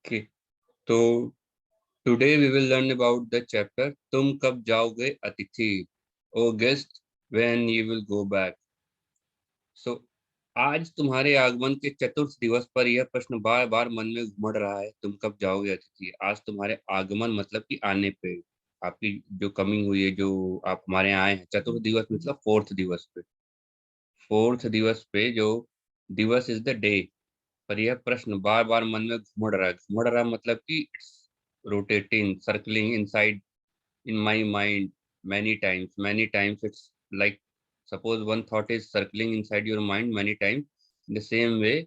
Okay, तो today we will learn about the chapter तुम कब जाओगे अतिथि, O guest when you will go back. So आज तुम्हारे आगमन के चतुर्थ दिवस पर यह प्रश्न बार बार मन में घुमड़ रहा है, तुम कब जाओगे अतिथि। आज तुम्हारे आगमन मतलब कि आने पे, आपकी जो कमिंग हुई है, जो आप हमारे यहाँ आए हैं, चतुर्थ दिवस मतलब फोर्थ दिवस पे, फोर्थ दिवस पे जो दिवस इज द डे, पर यह प्रश्न बार बार मन में घुमड़ रहा है। घुमड़ रहा मतलब कि it's rotating, circling inside in my mind many times it's like, suppose one thought is circling inside your mind many times, in the same way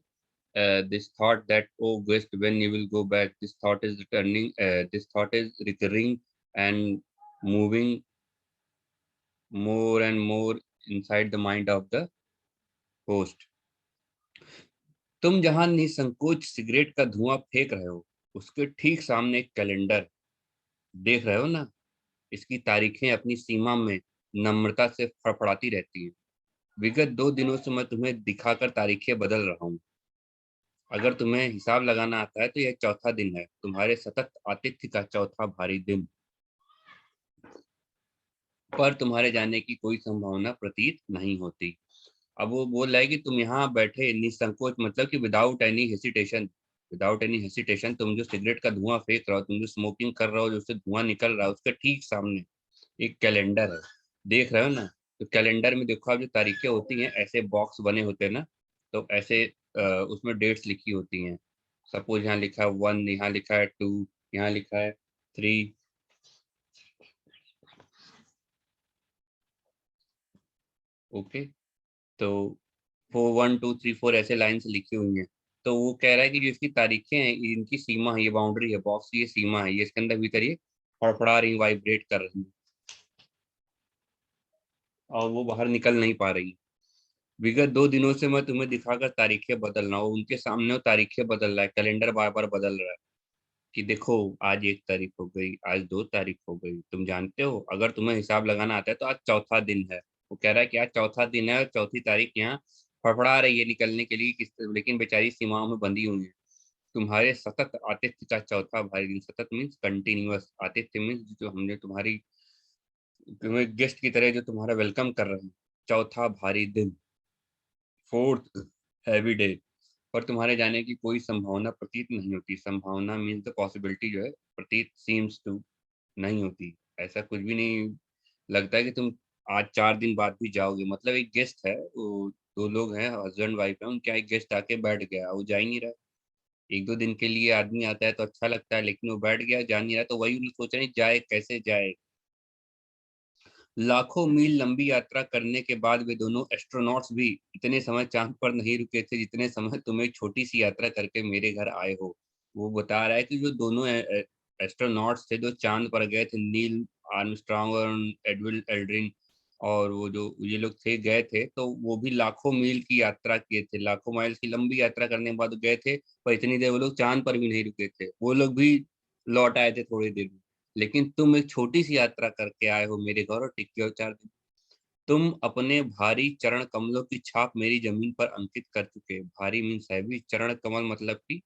this thought that, oh guest when you will go back, this thought is returning, this thought is recurring and moving more and more inside the mind of the host। तुम जहां निसंकोच cigarette का धुआं फेंक रहे हो, उसके ठीक सामने एक कैलेंडर देख रहे हो ना। इसकी तारीखें अपनी सीमा में नम्रता से फड़फड़ाती रहती हैं। विगत 2 दिनों से मैं तुम्हें दिखाकर तारीखें बदल रहा हूँ। अगर तुम्हें हिसाब लगाना आता है तो यह चौथा दिन है, तुम्हारे सतत आतिथ्य का चौथा भारी दिन। पर तुम्हारे जाने की कोई संभावना प्रतीत नहीं होती। अब वो बोल रहा है कि तुम यहाँ बैठे निसंकोच, मतलब कि without any hesitation, without any hesitation तुम जो सिगरेट का धुआं फेंक रहे हो, तुम जो स्मोकिंग कर रहे हो, जो उससे धुआं निकल रहा है, उसके ठीक सामने एक कैलेंडर है, देख रहे हो ना। तो कैलेंडर में देखो, आप जो तारीखें होती हैं ऐसे बॉक्स बने होते हैं ना, तो ऐसे उसमें डेट्स लिखी होती हैं। सपोज यहाँ लिखा है 1, यहाँ लिखा है 2, यहाँ लिखा है 3। ओके, तो 4, 1, 2, 3, 4 ऐसे लाइन से लिखी हुई हैं। तो वो कह रहा है कि जो इसकी तारीखें हैं, इनकी सीमा है, ये बाउंड्री है, बॉक्स की ये सीमा है, ये इसके अंदर भीतर ये फड़फड़ा रही, वाइब्रेट कर रही है और वो बाहर निकल नहीं पा रही। विगत 2 दिनों से मैं तुम्हें दिखाकर तारीखें बदल रहा हूँ, उनके सामने वो तारीखें बदल रहा है, कैलेंडर बार बार बदल रहा है कि देखो, आज 1 तारीख हो गई, आज 2 तारीख हो गई। तुम जानते हो, अगर तुम्हें हिसाब लगाना आता है तो आज चौथा दिन है। वो कह रहा है कि आज चौथा दिन है और चौथी तारीख यहाँ फड़फड़ा रही है निकलने के लिए, किस, लेकिन बेचारी सीमाओं में बंधी हुई है। तुम्हारे सतत आतिथ्य का चौथा भारी दिन, सतत मीन्स कंटिन्यूअस, आतिथ्य मीन्स जो हमने तुम्हारी, तुम्हें गेस्ट की तरह जो तुम्हारा वेलकम कर रहे हैं, चौथा भारी दिन, फोर्थ हैवी डे। पर तुम्हारे जाने की कोई संभावना प्रतीत नहीं होती। संभावना मीन्स द पॉसिबिलिटी, जो है प्रतीत सीम्स टू नहीं होती। ऐसा कुछ भी नहीं लगता है कि तुम आज 4 दिन बाद भी जाओगे। मतलब एक गेस्ट है, वो 2 लोग हैं, हस्बैंड वाइफ है, उनके यहाँ एक गेस्ट आके बैठ गया, वो जा ही नहीं रहा। 1-2 दिन के लिए आदमी आता है तो अच्छा लगता है, लेकिन वो बैठ गया, जा नहीं रहा, तो वही सोच रहे हैं जाए कैसे जाए। लाखों मील लंबी यात्रा करने के बाद वे दोनों एस्ट्रोनॉट्स भी इतने समय चांद पर नहीं रुके थे जितने समय तुम एक छोटी सी यात्रा करके मेरे घर आए हो। वो बता रहा है कि जो दोनों एस्ट्रोनॉट्स थे जो चांद पर गए थे, नील आर्मस्ट्रांग और एडविन एल्ड्रिन, और वो जो ये लोग थे गए थे, तो वो भी लाखों मील की यात्रा किए थे, लाखों माइल की लंबी यात्रा करने के बाद गए थे। पर इतनी देर वो लोग चांद पर भी नहीं रुके थे, वो लोग भी लौट आए थे थोड़ी देर में। लेकिन तुम एक छोटी सी यात्रा करके आए हो मेरे घर और टिके हो 4 दिन। तुम अपने भारी चरण कमलों की छाप मेरी जमीन पर अंकित कर चुके। भारी मीन्स हैवी, चरण कमल मतलब कि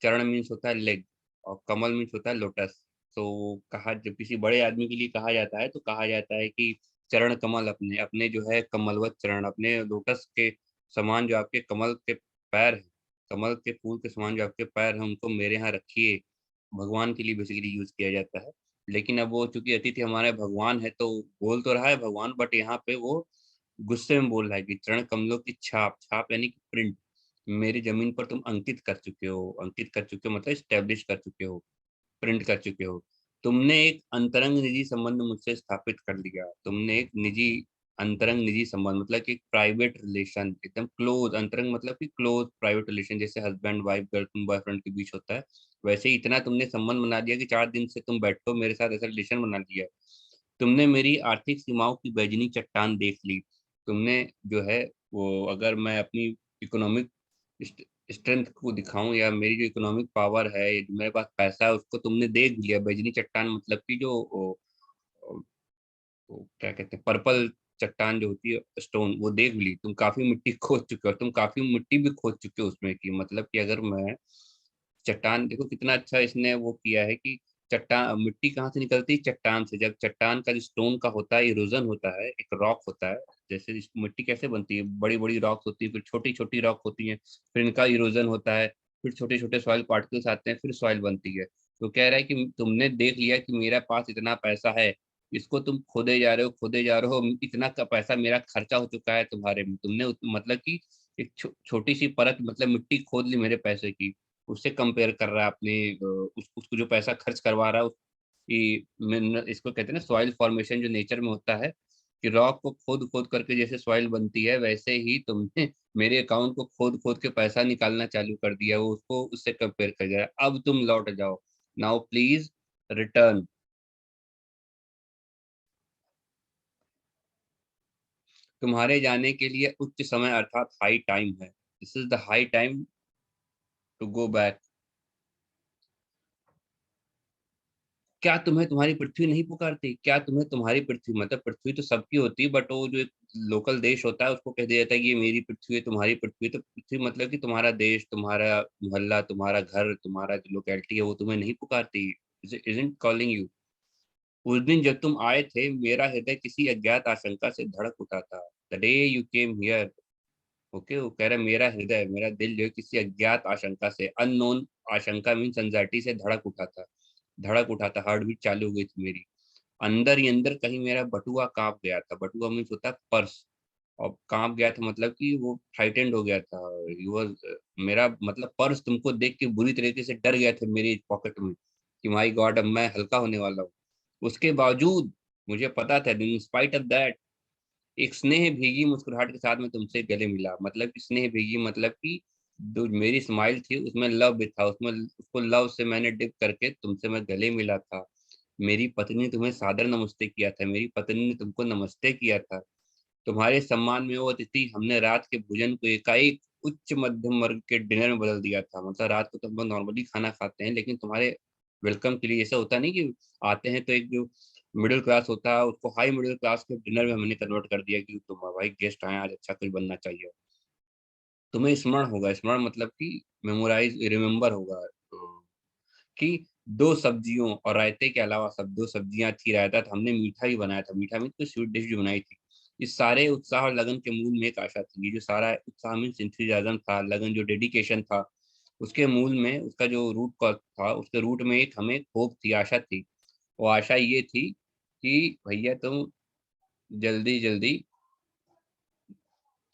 चरण मीन्स होता है लेग, और कमल मीन्स होता है लोटस। तो कहा, जब किसी बड़े आदमी के लिए कहा जाता है तो कहा जाता है कि चरण कमल, अपने अपने जो है कमलवत चरण, अपने लोटस के समान जो आपके कमल के पैर हैं, कमल के फूल के समान जो आपके पैर हैं, उनको मेरे यहाँ रखिए। भगवान के लिए बेसिकली यूज किया जाता है। लेकिन अब वो चूंकि अतिथि हमारे भगवान है, तो बोल तो रहा है भगवान, बट यहाँ पे वो गुस्से में बोल रहा है कि चरण कमलों की छाप, छाप यानी कि प्रिंट, मेरी जमीन पर तुम अंकित कर चुके हो। अंकित कर चुके हो मतलब स्टेब्लिश कर चुके हो, प्रिंट कर चुके हो। तुमने एक अंतरंग निजी संबंध मुझसे स्थापित कर लिया। तुमने एक निजी, अंतरंग निजी संबंध मतलब कि प्राइवेट रिलेशन, एकदम क्लोज। अंतरंग मतलब कि क्लोज प्राइवेट रिलेशन, जैसे हस्बैंड वाइफ, गर्लफ्रेंड बॉयफ्रेंड के बीच होता है, वैसे ही इतना तुमने संबंध बना दिया कि 4 दिन से तुम बैठो मेरे साथ, ऐसा रिलेशन बना लिया। तुमने मेरी आर्थिक सीमाओं की बैजनी चट्टान देख ली। तुमने जो है वो, अगर मैं अपनी इकोनॉमिक स्ट्रेंथ को दिखाऊं, या मेरी जो इकोनॉमिक पावर है, मेरे पास पैसा है, उसको तुमने देख लिया। बैजनी चट्टान मतलब कि जो वो क्या कहते हैं, पर्पल चट्टान जो होती है, स्टोन, वो देख ली। तुम काफी मिट्टी खोद चुके हो, तुम काफी मिट्टी भी खोद चुके हो उसमें की, मतलब कि अगर मैं चट्टान देखो कितना अच्छा इसने वो किया है कि चट्टान मिट्टी कहाँ से निकलती है, चट्टान से। जब चट्टान का जो स्टोन का होता है, इरोजन होता है, एक रॉक होता है, जैसे मिट्टी कैसे बनती है, बड़ी बड़ी रॉक्स होती है, फिर छोटी छोटी रॉक होती है, फिर इनका इरोजन होता है, फिर छोटे छोटे सॉइल पार्टिकल्स आते हैं, फिर सॉइल बनती है। तो कह रहा है कि तुमने देख लिया कि मेरे पास इतना पैसा है, इसको तुम खोदे जा रहे हो, खोदे जा रहे हो, इतना का पैसा मेरा खर्चा हो चुका है तुम्हारे में, तुमने मतलब कि एक छोटी सी परत मतलब मिट्टी खोद ली मेरे पैसे की, उससे कंपेयर कर रहा है अपने उसको जो पैसा खर्च करवा रहा है इसको कहते हैं ना सॉइल फॉर्मेशन, जो नेचर में होता है कि रॉक को खोद खोद करके जैसे सॉइल बनती है, वैसे ही तुमने मेरे अकाउंट को खोद खोद के पैसा निकालना चालू कर दिया। वो उसको उससे कंपेयर कर दिया। अब तुम लौट जाओ, नाउ प्लीज रिटर्न। तुम्हारे जाने के लिए उच्च समय अर्थात हाई टाइम है। This is the high time to go back. क्या तुम्हें तुम्हारी पृथ्वी नहीं पुकारती? क्या तुम्हें तुम्हारी पृथ्वी, मतलब पृथ्वी तो सबकी होती है, बट वो जो एक लोकल देश होता है उसको कह दिया जाता है कि ये मेरी पृथ्वी है, तुम्हारी पृथ्वी। तो पृथ्वी मतलब कि तुम्हारा देश, तुम्हारा मोहल्ला, तुम्हारा घर, तुम्हारा जो लोकेलिटी है, वो तुम्हें नहीं पुकारती? Isn't calling you. उस दिन जब तुम आए थे, मेरा हृदय किसी अज्ञात आशंका से धड़क उठा था। The day you came here. Okay, वो कह रहा है मेरा हृदय, मेरा दिल जो है किसी अज्ञात आशंका से, अननोन आशंका मीन्स एंजाइटी से धड़क उठा था। धड़क उठा था, हार्ट बीट चालू हो गई थी मेरी। अंदर ही अंदर कहीं मेरा बटुआ कांप गया था। बटुआ मीन्स होता है पर्स। और कांप गया था मतलब कि वो फ्राइटेंड हो गया था। ही वाज, मेरा मतलब पर्स तुमको देख के बुरी तरीके से डर गया था मेरे पॉकेट में कि माय गॉड अब मैं हल्का होने वाला हूँ। उसके बावजूद मुझे पता था, इन स्पाइट ऑफ दैट, एक स्नेह भीगी मुस्कुराहट के साथ में तुमसे गले मिला। मतलब कि स्नेह भीगी मतलब कि जो मेरी स्माइल थी उसमें लव भी था, उसमें उसको लव से मैंने डिप करके तुमसे मैं गले मिला था। मेरी पत्नी ने तुम्हें सादर नमस्ते किया था, मेरी पत्नी ने तुमको नमस्ते किया था। तुम्हारे सम्मान में वो अतिथि, हमने रात के भोजन को एकाएक उच्च मध्यम वर्ग के डिनर में बदल दिया था। मतलब रात को तो हम लोग नॉर्मली खाना खाते हैं, लेकिन तुम्हारे वेलकम के लिए ऐसा होता नहीं कि आते हैं तो एक जो मिडिल क्लास होता है उसको हाई मिडिल क्लास के डिनर में हमने कन्वर्ट कर दिया कि तुम भाई गेस्ट आए, आज अच्छा कुछ बनना चाहिए। तुम्हें स्मरण होगा, स्मरण मतलब कि मेमोराइज, रिमेम्बर होगा कि दो सब्जियों और रायते के अलावा सब दो सब्जियां थी, रायता था, हमने मीठा भी बनाया था, मीठा मीन तो स्वीट डिश भी बनाई थी। इस सारे उत्साह और लगन के मूल में एक आशा थी। ये जो सारा उत्साह मीन्स इंथुजियाज्म था, लगन जो डेडिकेशन था, उसके मूल में, उसका जो रूट कॉज था, उसके रूट में एक हमें होप थी, आशा थी। वो आशा ये थी कि भैया तुम जल्दी जल्दी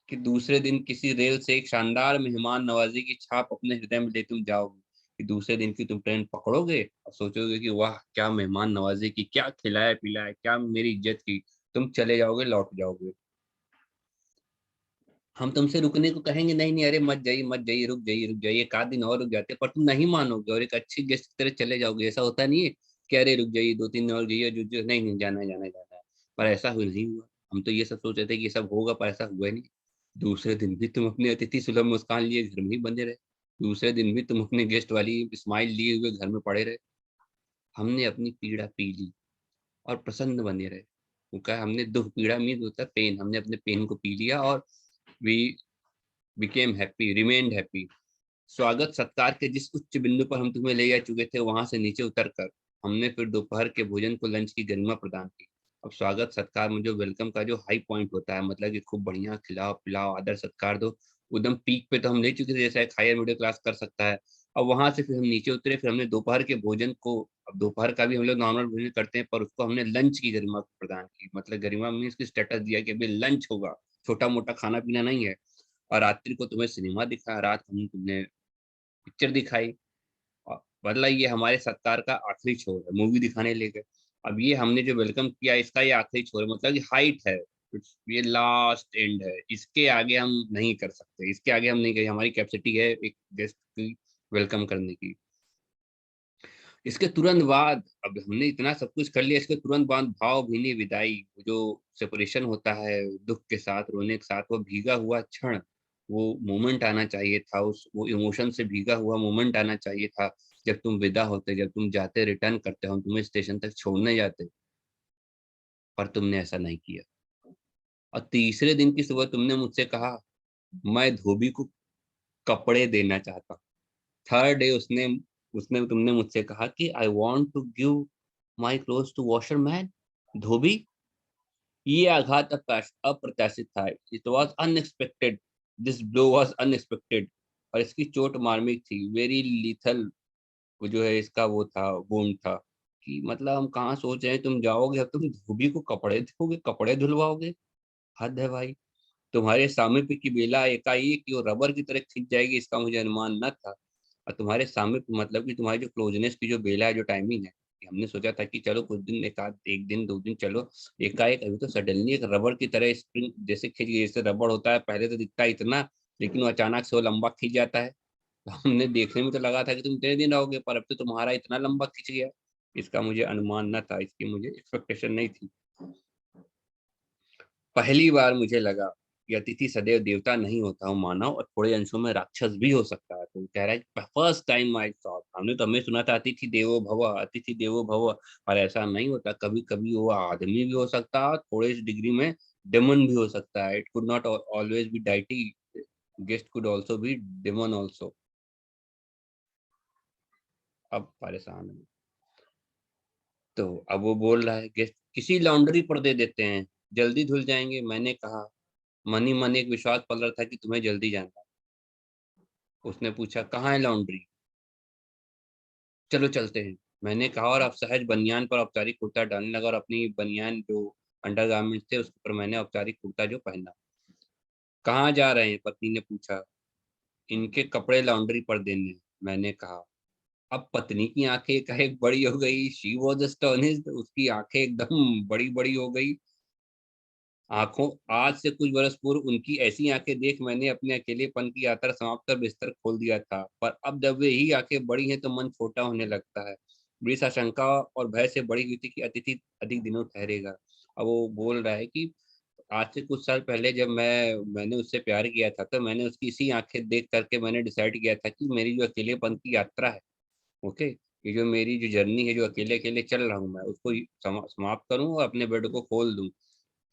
कि दूसरे दिन किसी रेल से एक शानदार मेहमान नवाजी की छाप अपने हृदय में ले तुम जाओगे। कि दूसरे दिन की तुम ट्रेन पकड़ोगे और सोचोगे कि वाह क्या मेहमान नवाजी की, क्या खिलाया पिलाया, क्या मेरी इज्जत की। तुम चले जाओगे, लौट जाओगे। हम तुमसे रुकने को कहेंगे, नहीं नहीं, अरे मत जाइए मत जाइए, रुक जाइए रुक जाइए, एक आध दिन और रुक जाते, पर तुम नहीं मानोगे और एक अच्छी गेस्ट की तरह चले जाओगे। ऐसा होता नहीं है कि अरे रुक जाइए, दो तीन दिन और जाइए, जो नहीं नहीं, जाना है जाना है जाना है। पर ऐसा हुआ नहीं हुआ। हम तो ये सब सोच रहे थे कि ये सब होगा, पर ऐसा हुआ ही नहीं। दूसरे दिन भी तुम अपने अतिथि सुलभ मुस्कान लिए घर में ही बंधे रहे। दूसरे दिन भी तुम अपने गेस्ट वाली स्माइल लिए हुए घर में पड़े रहे। हमने अपनी पीड़ा पी ली और प्रसन्न बने रहे। वो कहा हमने दुख, पीड़ा मीन होता है पेन, हमने अपने पेन को पी लिया और we became happy, remained happy. स्वागत सत्कार के जिस उच्च बिंदु पर हम तुम्हें ले जा चुके थे, वहां से नीचे उतर कर हमने फिर दोपहर के भोजन को लंच की गरिमा प्रदान की। अब स्वागत सत्कार में जो वेलकम का जो हाई पॉइंट होता है, मतलब कि खूब बढ़िया खिलाओ पिलाओ आदर सत्कार दो, एकदम पीक पे तो हम ले चुके थे, जैसा एक हायर मिडिल क्लास कर सकता है। अब वहां से फिर हम नीचे उतरे, फिर हमने दोपहर के भोजन को, अब दोपहर का भी हम लोग नॉर्मल भोजन करते हैं, पर उसको हमने लंच की गरिमा प्रदान की। मतलब गरिमा मीन्स की स्टेटस दिया कि अभी लंच होगा, छोटा मोटा खाना पीना नहीं है। और रात्रि को तुम्हें सिनेमा दिखाया, रात को हम तुमने पिक्चर दिखाई। मतलब ये हमारे सत्कार का आखिरी छोर है, मूवी दिखाने ले गए। अब ये हमने जो वेलकम किया, इसका ये आखिरी छोर है, मतलब ये हाइट है, ये लास्ट एंड है। इसके आगे हम नहीं कर सकते, इसके आगे हम नहीं करें, हमारी कैपेसिटी है एक गेस्ट की वेलकम करने की। इसके तुरंत बाद, अब हमने इतना सब कुछ कर लिया, इसके तुरंत बाद भाव भीनी विदाई, जो सेपरेशन होता है दुख के साथ रोने के साथ, वो भीगा हुआ क्षण, वो मोमेंट आना चाहिए था, उस वो इमोशन से भीगा हुआ मोमेंट आना चाहिए था। जब तुम विदा होते, जब तुम जाते, रिटर्न करते, हम तुम्हें स्टेशन तक छोड़ने जाते, पर तुमने ऐसा नहीं किया। और तीसरे दिन की सुबह तुमने मुझसे कहा, मैं धोबी को कपड़े देना चाहता हूँ। थर्ड डे उसने उसने तुमने मुझसे कहा कि I want to give my cloth to washer man, धोबी। ये आघात अप्रत्याशित था। It was unexpected, this blow was unexpected. और इसकी चोट मार्मिक थी, वेरी लीथल। वो जो है इसका वो था, वोंड था कि मतलब हम कहाँ सोच रहे हैं तुम जाओगे, अब तुम धोबी को कपड़े दोगे, कपड़े धुलवाओगे। हद है भाई। तुम्हारे सामने पे की बेला एकाएक वो रबर की तरह खिंच जाएगी, इसका मुझे अनुमान न था। और तुम्हारे सामने पे मतलब कि तुम्हारी जो क्लोजनेस की जो बेला है, जो टाइमिंग है, कि हमने सोचा था कि चलो कुछ दिन, एक दिन 2 दिन चलो, एकाएक अभी तो सडनली एक रबर की तरह स्प्रिंग जैसे खिंच गई। जैसे रबर होता है पहले तो दिखता है इतना, लेकिन वो अचानक से वो लंबा खिंच जाता है। तो हमने देखने में तो लगा था कि तुम इतने दिन रहोगे, पर अब तो तुम्हारा इतना लंबा खिंच गया। इसका मुझे अनुमान न था, इसकी मुझे एक्सपेक्टेशन नहीं थी। पहली बार मुझे लगा कि अतिथि सदैव देवता नहीं होता, वो मानव और थोड़े अंशों में राक्षस भी हो सकता है। तो वो कह रहा है फर्स्ट टाइम आई थॉट, हमने तो हमें सुना था अतिथि देवो भव, अतिथि देवो भव, और ऐसा नहीं होता। कभी कभी वो आदमी भी हो सकता है, थोड़े इस डिग्री में डेमन भी हो सकता है। It could not always be deity, guest could also be demon also. अब परेशान है। तो अब वो बोल रहा है गेस्ट किसी लॉन्ड्री पर दे देते हैं, जल्दी धुल जाएंगे। मैंने कहा, मन ही मन एक विश्वास पल रहा था कि तुम्हें जल्दी जाना है। उसने पूछा कहाँ है लॉन्ड्री, चलो चलते हैं। मैंने कहा, और अब सहज बनियान पर औपचारिक कुर्ता डालने लगा, और अपनी बनियान जो अंडरगारमेंट थे उसके ऊपर मैंने औपचारिक कुर्ता जो पहना। कहाँ जा रहे हैं, पत्नी ने पूछा। इनके कपड़े लॉन्ड्री पर देने, मैंने कहा। अब पत्नी की आंखें एकाएक बड़ी हो गई, शी वॉज एस्टोनिश्ड, उसकी आंखें एकदम बड़ी बड़ी हो गई। आंखों आज से कुछ बरस पूर्व उनकी ऐसी आंखें देख मैंने अपने अकेलेपन की यात्रा समाप्त कर बिस्तर खोल दिया था, पर अब जब वे ही आंखें बड़ी हैं तो मन छोटा होने लगता है। बड़ी आशंका और भय से बड़ी हुई थी कि अतिथि अधिक दिनों ठहरेगा। अब वो बोल रहा है कि आज से कुछ साल पहले जब मैंने उससे प्यार किया था, तो मैंने उसकी इसी आंखें देख करके मैंने डिसाइड किया था कि मेरी जो अकेलेपन की यात्रा है, ओके, ये जो मेरी जो जर्नी है, जो अकेले अकेले चल रहा हूँ मैं, उसको समाप्त करूँ और अपने बेड को खोल दूँ,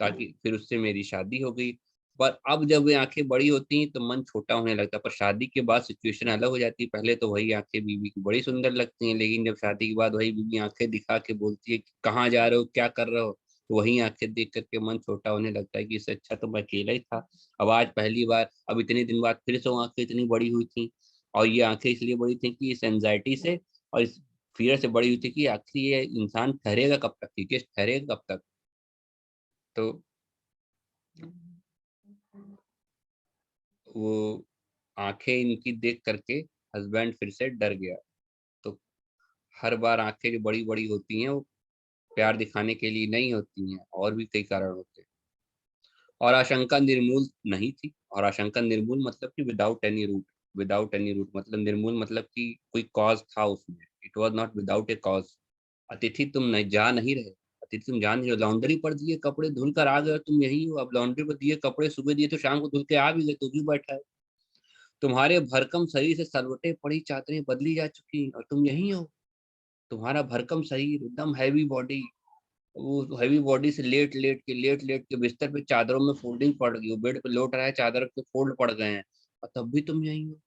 ताकि फिर उससे मेरी शादी हो गई। पर अब जब ये आंखें बड़ी होती हैं तो मन छोटा होने लगता है। पर शादी के बाद सिचुएशन अलग हो जाती है। पहले तो वही आंखें बीवी की बड़ी सुंदर लगती हैं, लेकिन जब शादी के बाद वही बीवी आंखें दिखा के बोलती है कि कहाँ जा रहे हो, क्या कर रहे हो, तो वही आंखें देख करके मन छोटा होने लगता है कि इससे अच्छा तो मैं अकेला ही था। अब आज पहली बार, अब इतने दिन बाद फिर से वो आंखें इतनी बड़ी हुई थी। और ये आंखें इसलिए बड़ी थी कि इस एंजाइटी से और इस फियर से बड़ी हुई थी कि आखिर ये इंसान ठहरेगा कब तक, ठीक है, ठहरेगा कब तक। तो वो आंखें इनकी देख करके हस्बैंड फिर से डर गया। तो हर बार आंखें जो बड़ी बड़ी होती हैं वो प्यार दिखाने के लिए नहीं होती हैं, और भी कई कारण होते हैं। और आशंका निर्मूल नहीं थी। और आशंका निर्मूल मतलब कि without any root, without any root मतलब निर्मूल मतलब कि कोई कॉज था उसमें। It was not without a cause. अतिथि तुम नहीं जा नहीं रहे, अतिथि तुम जान नहीं रहे। लॉन्ड्री पर दिए कपड़े धुल कर आ गए और तुम यही हो। अब लॉन्ड्री पर दिए कपड़े सुबह दिए तो शाम को धुल के आ भी गए, तो भी बैठा है। तुम्हारे भरकम शरीर से सलवटें पड़ी चादरें बदली जा चुकी और तुम यही हो। तुम्हारा भरकम शरीर एकदम हैवी बॉडी, वो हैवी बॉडी से लेट लेट के बिस्तर पे चादरों में फोल्डिंग पड़ गई, वो बेड पे लौट रहा है, चादर के फोल्ड पड़ गए हैं, और तब भी तुम यही हो।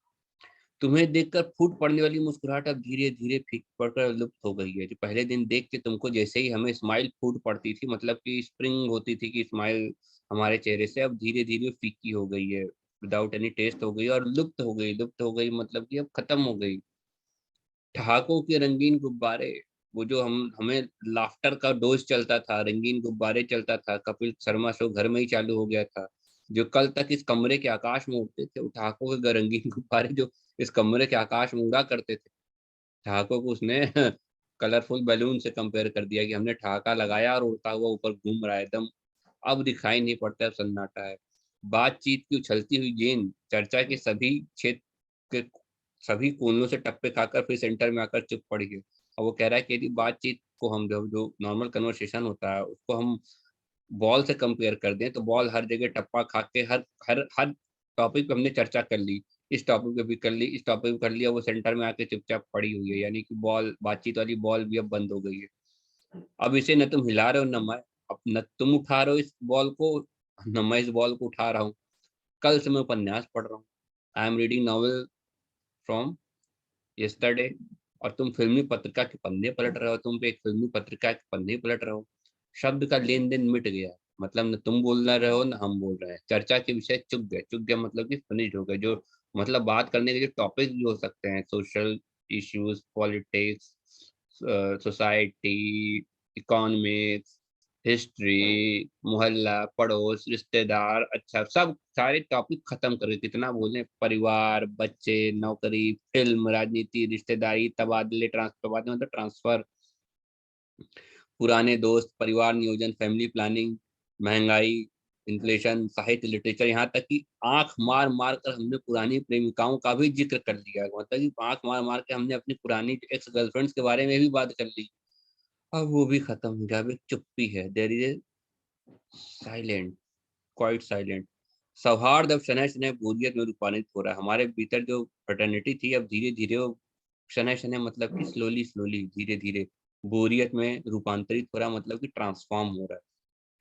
तुम्हें देखकर फूट पड़ने वाली मुस्कुराहट अब धीरे धीरे फीक पड़कर लुप्त हो गई है। जो पहले दिन देख के तुमको जैसे ही हमें स्माइल फूट पड़ती थी, मतलब कि स्प्रिंग होती थी कि स्माइल हमारे चेहरे से, अब धीरे धीरे फीकी हो गई है, विदाउट एनी टेस्ट हो गई और लुप्त हो गई। लुप्त हो गई मतलब कि अब खत्म हो गई। ठहाकों के रंगीन गुब्बारे, वो जो हम हमें लाफ्टर का डोज चलता था, रंगीन गुब्बारे चलता था, कपिल शर्मा शो घर में ही चालू हो गया था, जो कल तक इस कमरे के आकाश में उड़ते थे, वो ठहाकों के रंगीन गुब्बारे जो इस कमरे के आकाश में उड़ा करते थे, ठहाकों को उसने कलरफुल बैलून से कंपेयर कर दिया कि हमने ठहाका लगाया और उड़ता हुआ ऊपर घूम रहा है एकदम। अब दिखाई नहीं पड़ता, अब सन्नाटा है। बातचीत की उछलती हुई गेंद चर्चा के सभी क्षेत्र के सभी कोनों से टप्पे खाकर फिर सेंटर में आकर चुप पड़ गए। और वो कह रहा है कि यदि बातचीत को हम जो नॉर्मल कन्वर्सेशन होता है उसको हम बॉल से कंपेयर कर दें, तो बॉल हर जगह टप्पा खा के हर हर हर टॉपिक पे हमने चर्चा कर ली, इस टॉपिक पे भी कर ली, इस टॉपिक पे कर लिया, वो सेंटर में आके चुपचाप पड़ी हुई है। यानी कि बॉल, बातचीत वाली बॉल भी अब बंद हो गई है। अब इसे न तुम हिला रहे हो न मैं, अब न तुम उठा रहे हो इस बॉल को, न मैं इस बॉल को उठा रहा हूँ। कल से मैं उपन्यास पढ़ रहा हूँ। I am reading novel from yesterday. और तुम फिल्मी पत्रिका के पन्ने पलट रहे हो, तुम पे एक फिल्मी पत्रिका के पन्ने पलट रहे हो। शब्द का लेन देन मिट गया, मतलब न तुम बोल रहे हो न हम बोल रहे हैं, चर्चा के विषय चुक गए मतलब कि फिनिश हो गए। जो मतलब बात करने के जो टॉपिक भी हो सकते हैं, social issues, politics, society, economics, history, मोहल्ला, पड़ोस, रिश्तेदार, अच्छा सब सारे टॉपिक खत्म कर गए। कितना बोले, परिवार, बच्चे, नौकरी, फिल्म, राजनीति, रिश्तेदारी, तबादले मतलब ट्रांसफर, पुराने दोस्त, परिवार नियोजन, फैमिली प्लानिंग, महंगाई, इन्फ्लेशन, साहित्य, लिटरेचर, यहाँ तक कि आंख मार मार कर हमने पुरानी प्रेमिकाओं का भी जिक्र कर लिया। मतलब कि आंख मार मार के हमने अपनी पुरानी एक्स गर्लफ्रेंड्स के बारे में भी बात कर ली। अब वो भी खत्म हो गया, अब एक चुप्पी है। There is a silent, quite silent. सौहार्द अब शनय शनय बोरियत में रूपांतरित हो रहा है। हमारे भीतर जो फ्रेटर्निटी थी, अब धीरे धीरे वो शनय शनय मतलब कि स्लोली स्लोली, धीरे धीरे बोरियत में रूपांतरित हो रहा है, मतलब कि ट्रांसफॉर्म हो रहा है।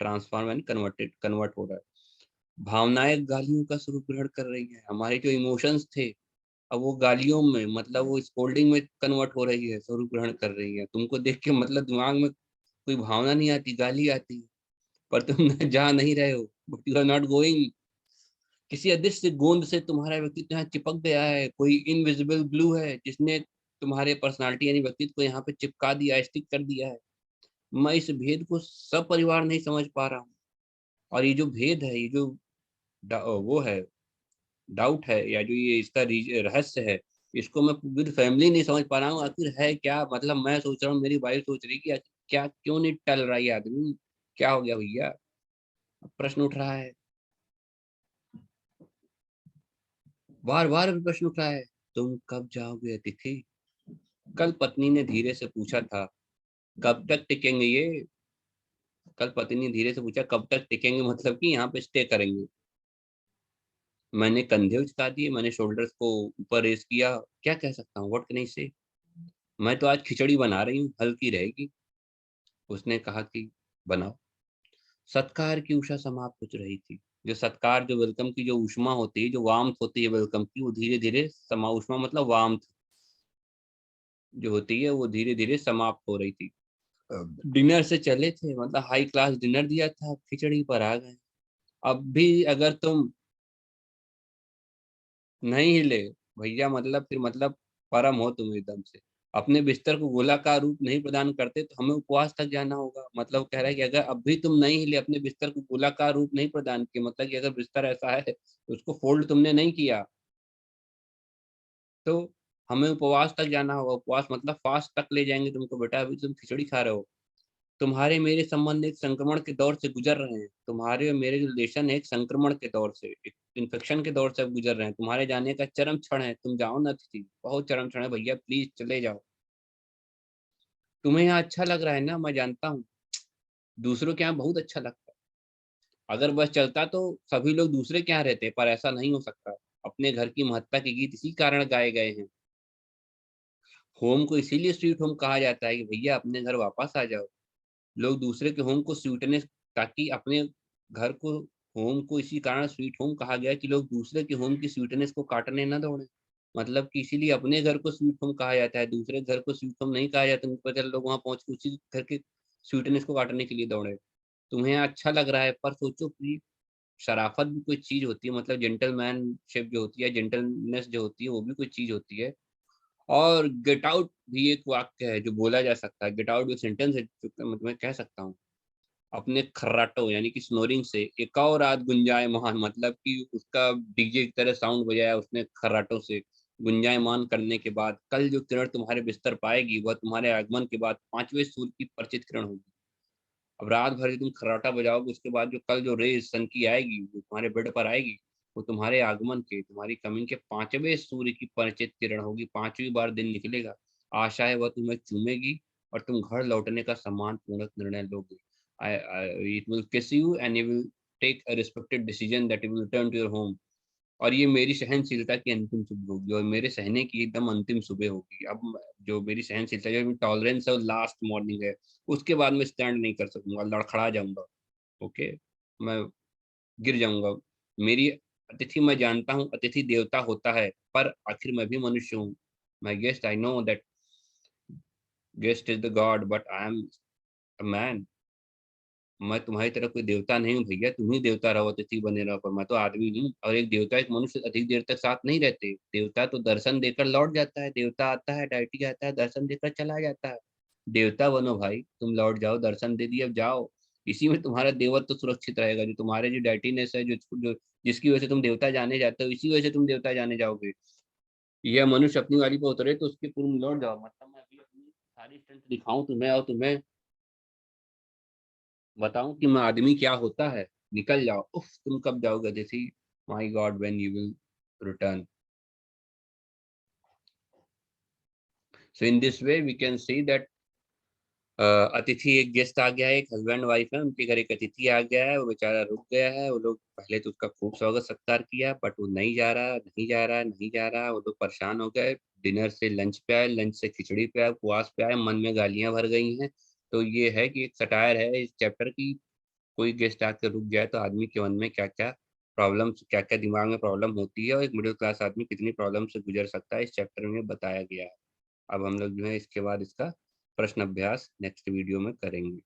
ट्रांसफॉर्म एंड कन्वर्ट हो रहा है। भावनाएं गालियों का स्वरूप ग्रहण कर रही है। हमारे जो इमोशंस थे, अब वो गालियों में, मतलब वो स्कोल्डिंग में कन्वर्ट हो रही है, स्वरूप ग्रहण कर रही है। तुमको देख के मतलब दिमाग में कोई भावना नहीं आती, गाली आती है, पर तुम जा नहीं रहे हो, but you are not going. किसी अदृश्य गोंद से तुम्हारा व्यक्तित्व यहाँ चिपक गया है। कोई इनविजिबल ग्लू है जिसने तुम्हारे पर्सनालिटी यानी व्यक्तित्व को यहाँ पे चिपका दिया, स्टिक कर दिया है। मैं इस भेद को सब परिवार नहीं समझ पा रहा हूँ। और ये जो भेद है, ये जो वो है, डाउट है, या जो ये इसका रहस्य है, इसको मैं विद फैमिली नहीं समझ पा रहा हूँ। आखिर है क्या? मतलब मैं सोच रहा हूँ, मेरी वाइफ सोच रही है कि क्या, क्यों नहीं टल रहा है आदमी, क्या हो गया भैया? प्रश्न उठ रहा है, बार बार प्रश्न उठ रहा है, तुम कब जाओगे अतिथि? कल पत्नी ने धीरे से पूछा था, कब तक टिकेंगे ये? कल पत्नी ने धीरे से पूछा, कब तक टिकेंगे, मतलब कि यहाँ पे स्टे करेंगे। मैंने कंधे उचका दिए, मैंने शोल्डर्स को ऊपर रेस किया। क्या कह सकता हूँ, व्हाट कैन आई से? मैं तो आज खिचड़ी बना रही हूँ, हल्की रहेगी। उसने कहा कि बनाओ। सत्कार की उषा समाप्त हो रही थी। जो सत्कार, जो वेलकम की जो ऊष्मा होती है, जो वार्मथ होती है वेलकम की, वो धीरे धीरे ऊष्मा मतलब वार्मथ जो होती है, वो धीरे धीरे समाप्त हो रही थी। डिनर से चले थे, मतलब हाई क्लास डिनर दिया था, खिचड़ी पर आ गए। अब भी अगर तुम नहीं हिले भैया, मतलब फिर मतलब परम हो तुम एकदम से। अपने बिस्तर को गोलाकार रूप नहीं प्रदान करते तो हमें उपवास तक जाना होगा। मतलब कह रहा है कि अगर अब भी तुम नहीं हिले, अपने बिस्तर को गोलाकार रूप नहीं प्रदान किया, मतलब कि अगर बिस्तर ऐसा है तो उसको फोल्ड तुमने नहीं किया, तो हमें उपवास तक जाना होगा। उपवास मतलब फास्ट तक ले जाएंगे तुमको। बेटा अभी तुम खिचड़ी खा रहे हो। तुम्हारे मेरे संबंध एक संक्रमण के दौर से गुजर रहे हैं। तुम्हारे और मेरे रिलेशन एक संक्रमण के दौर से, एक इन्फेक्शन के दौर से अब गुजर रहे हैं। तुम्हारे जाने का चरम क्षण है, तुम जाओ ना अतिथि, बहुत चरम क्षण है भैया, प्लीज चले जाओ। तुम्हें यहाँ अच्छा लग रहा है ना, मैं जानता हूँ। दूसरों के यहाँ बहुत अच्छा लगता है। अगर बस चलता तो सभी लोग दूसरे के यहाँ रहते, पर ऐसा नहीं हो सकता। अपने घर की महत्ता के गीत इसी कारण गाए गए हैं। होम को इसीलिए स्वीट होम कहा जाता है कि भैया अपने घर वापस आ जाओ। लोग दूसरे के होम को स्वीटनेस, ताकि अपने घर को, होम को इसी कारण स्वीट होम कहा गया कि लोग दूसरे के होम की स्वीटनेस को काटने न दौड़े। मतलब कि इसीलिए अपने घर को स्वीट होम कहा जाता है, दूसरे घर को स्वीट होम नहीं कहा जाता। उनको पता लोग वहां पहुंच के उसी घर के स्वीटनेस को काटने के लिए दौड़े। तुम्हें अच्छा लग रहा है, पर सोचो कि शराफत भी कोई चीज होती है, मतलब जेंटलमैनशिप जो होती है, जेंटलनेस जो होती है, वो भी कोई चीज होती है। और गेट आउट भी एक वाक्य है जो बोला जा सकता है। गेट आउट एक सेंटेंस है जो मतलब मैं कह सकता हूँ। अपने खर्राटों यानी कि स्नोरिंग से एक और रात गुंजायमान, मतलब कि उसका डीजे की तरह साउंड बजाया उसने खर्राटों से। गुंजायमान करने के बाद कल जो किरण तुम्हारे बिस्तर पाएगी, वह तुम्हारे आगमन के बाद पांचवें सूर्य की परिचित किरण होगी। अब रात भर तुम खर्राटा बजाओगे, उसके बाद जो कल जो रेज सन की आएगी, वो तुम्हारे बेड पर आएगी, वो तुम्हारे आगमन के, तुम्हारी कमिंग के पांचवें सूर्य की परिचित किरण होगी। पांचवी बार दिन निकलेगा। आशा है वह तुम्हें चूमेगी और तुम घर लौटने का सम्मान पूर्वक निर्णय लोगे। It will kiss you and you will take a respected decision that you will return to your home। और ये मेरी सहनशीलता की अंतिम सुबह होगी, और मेरे सहने की एकदम अंतिम सुबह होगी। अब जो मेरी सहनशीलता, जो टॉलरेंस है, वो लास्ट मॉर्निंग है। उसके बाद मैं स्टैंड नहीं कर सकूंगा, लड़खड़ा जाऊंगा। ओके, मैं गिर जाऊंगा। मेरी अतिथि, मैं जानता हूँ अतिथि देवता होता है, पर आखिर मैं भी मनुष्य हूँ। मैं guest, I know that guest is the God but I am a man. मैं तुम्हारी तरह कोई देवता नहीं हूँ भैया, तुम ही देवता रहो, अतिथि बने रहो, पर मैं तो आदमी हूँ। और एक देवता एक मनुष्य अधिक देर तक साथ नहीं रहते। देवता तो दर्शन देकर लौट जाता है। देवता आता है, डायटी आता है, दर्शन देकर चला जाता है। देवता बनो भाई, तुम लौट जाओ, दर्शन दे दिए, अब जाओ। इसी में तुम्हारा देवत्व तो सुरक्षित रहेगा। जो तुम्हारे जो डाइटीनेस है, जो जिसकी वजह से तुम देवता जाने जाते हो, इसी वजह से तुम देवता जाने जाओगे। यह मनुष्य अपनी वाली पर उतरे तो उसके पूर्व में लौट जाओ। मतलब मैं अभी अपनी सारी स्ट्रेंथ दिखाऊं तुम्हें और तुम्हें बताऊं कि मैं आदमी क्या होता है। निकल जाओ, उफ, तुम कब जाओगे दिसी, my god when you will return. So in this way we can see that अतिथि, एक गेस्ट आ गया है, एक हस्बैंड वाइफ है, उनके घर एक अतिथि आ गया है। वो बेचारा रुक गया है। वो लोग पहले तो उसका खूब स्वागत सत्कार किया, बट वो नहीं जा रहा, नहीं जा रहा, नहीं जा रहा। वो लोग परेशान हो गए। डिनर से लंच पे आए, लंच से खिचड़ी पे आए, उपवास पे आए, मन में गालियां भर गई हैं। तो ये है कि एक सटायर है इस चैप्टर की। कोई गेस्ट आके रुक जाए तो आदमी के मन में क्या क्या प्रॉब्लम, क्या क्या दिमाग में प्रॉब्लम होती है, और एक मिडिल क्लास आदमी कितनी प्रॉब्लम से गुजर सकता है, इस चैप्टर में बताया गया है। अब हम लोग जो है इसके बाद इसका प्रश्न अभ्यास नेक्स्ट वीडियो में करेंगे।